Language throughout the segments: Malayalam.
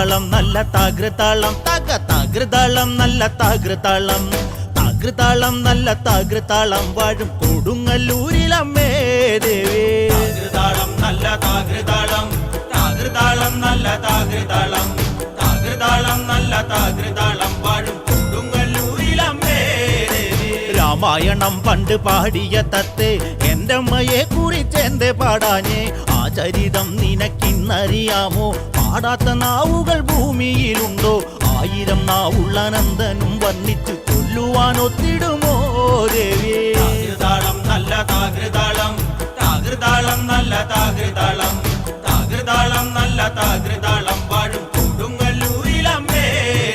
താകൃതാളം നല്ല താകൃതാളം താകൃതാളം നല്ല താകൃതാളം താകൃതാളം നല്ല താകൃതാളം വാഴും കൊടുങ്ങല്ലൂരിലമ്മേ ദേവി താകൃതാളം നല്ല താകൃതാളം താകൃതാളം നല്ല താകൃതാളം താകൃതാളം നല്ല താകൃതാളം വാഴും കൊടുങ്ങല്ലൂരിലമ്മേ ദേവി രാമായണം പണ്ട് പാടിയ തത്തെ എന്റെ അമ്മയെ കുറിച്ച് എന്റെ പാടാഞ്ഞേ ആ ചരിതം നിനക്കിന്നറിയാമോ പാടാത്ത നാവുകൾ ഭൂമിയിലുണ്ടോ ആയിരം നാവുള്ള നന്ദനും വർണ്ണിച്ചു ചൊല്ലുവാനൊത്തിടുമോ ദേവി താകൃതാളം നല്ല താകൃതാളം താകൃതാളം നല്ല താകൃതാളം താകൃതാളം നല്ല താകൃതാളം വാഴും കൊടുങ്ങല്ലൂരിലമ്മേ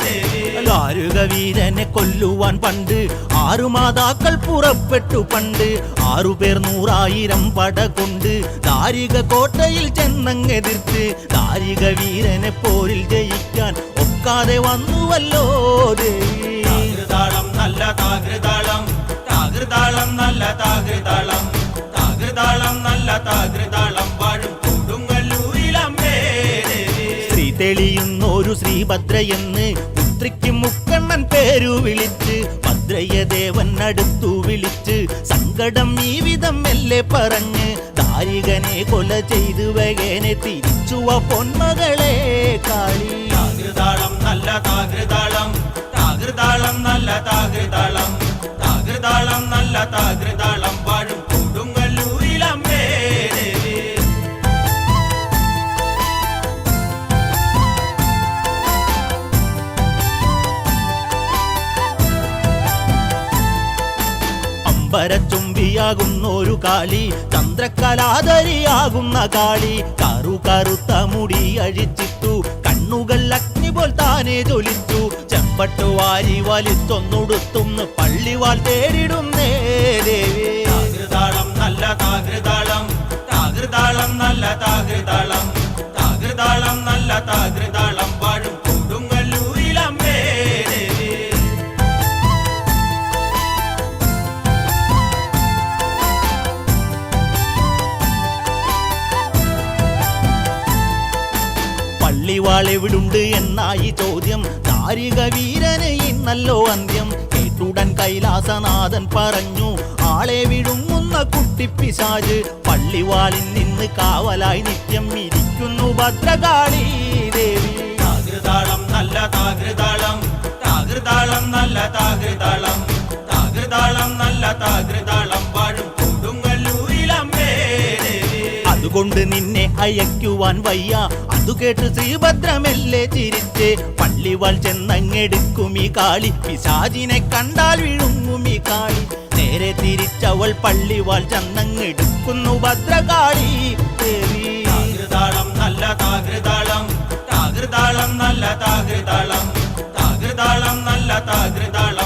ദേവി വീരനെ കൊല്ലുവാൻ പണ്ട് 6 മാതാക്കൾ പുറപ്പെട്ടു പണ്ട് 6 പേർ 100,000 പട കൊണ്ട് ദാരിക കോട്ടയിൽ ചെന്നങ്ങെതിർത്ത് ദാരിക വീരനെ പോരിൽ ജയിക്കാൻ ഒക്കാതെ വന്നുവല്ലോ ദേവി താകൃതാളം നല്ല താകൃതാളം താകൃതാളം നല്ല താകൃതാളം താകൃതാളം നല്ല താകൃതാളം വാഴും കൊടുങ്ങല്ലൂരിലമ്മേ ദേവി ശ്രീ തെളിയുന്നൊരു ശ്രീഭദ്രയെന്ന് പുത്രിക്ക് മുക്കണ്ണൻ പേരു വിളിച്ച് ഭദ്രയെ ദേവൻ അടുത്തു വിളിച്ച് സങ്കടം ഈ വിധം മെല്ലെ പറഞ്ഞ് ദാരികനെ കൊല ചെയ്തു വേഗനെ തിരിച്ചുവ പൊന്മകളെ കാളി താകൃതാളം നല്ല താകൃതാളം താകൃതാളം നല്ല താകൃതാളം താകൃതാളം നല്ല താകൃതാളം വാഴും കൊടുങ്ങല്ലൂരിലമ്മേ ദേവി അമ്പരച്ചുംബിയാകുന്നൊരു കാളി ചന്ദ്രകലാധരിയാകുന്ന കാളി കറുത്ത മുടി അഴിച്ചിട്ടു കണ്ണുകൾ അഗ്നി പോൽ താനെ ജ്വലിച്ചു ചെമ്പട്ടു വാരി വലിച്ചൊന്നുടുത്തുന്ന് പള്ളിവാൾ തേടിടുന്നേ ദേവി താകൃതാളം നല്ല താകൃതാളം താകൃതാളം നല്ല താകൃതാളം താകൃതാളം നല്ല താകൃതാളം വാഴും കൊടുങ്ങല്ലൂരിലമ്മേ ദേവി പള്ളിവാൾ എവിടുണ്ട് എന്നായി ചോദ്യം ദാരിക വീരന് ഇന്നല്ലോ അന്ത്യം കേട്ടുടൻ കൈലാസനാഥൻ പറഞ്ഞു ആളെ വിഴുങ്ങുന്ന കുട്ടിപ്പിശാച് പള്ളിവാളിൽ നിന്ന് കാവലായി നിത്യം ഇരിക്കുന്നു ഭദ്രകാളി ദേവി താകൃതാളം നല്ല താകൃതാളം താകൃതാളം നല്ല താകൃതാളം താകൃതാളം നല്ല താകൃതാളം വാഴും കൊടുങ്ങല്ലൂരിലമ്മേ ദേവി അതുകൊണ്ട് നിന്നെ അയക്കുവാൻ വയ്യ അതു കേട്ട് ശ്രീഭദ്രമെല്ലെ ചിരിച്ച് പള്ളിവാൾ ചെന്നങ്ങെടുക്കും ഈ കാളി പിശാചിനെ കണ്ടാൽ വിഴുങ്ങും ഈ കാളി നേരെ തിരിച്ചവൾ പള്ളിവാൾ ചെന്നങ്ങെടുക്കുന്നു ഭദ്രകാളി ദേവി താകൃതാളം നല്ല താകൃതാളം താകൃതാളം നല്ല താകൃതാളം താകൃതാളം നല്ല താകൃതാളം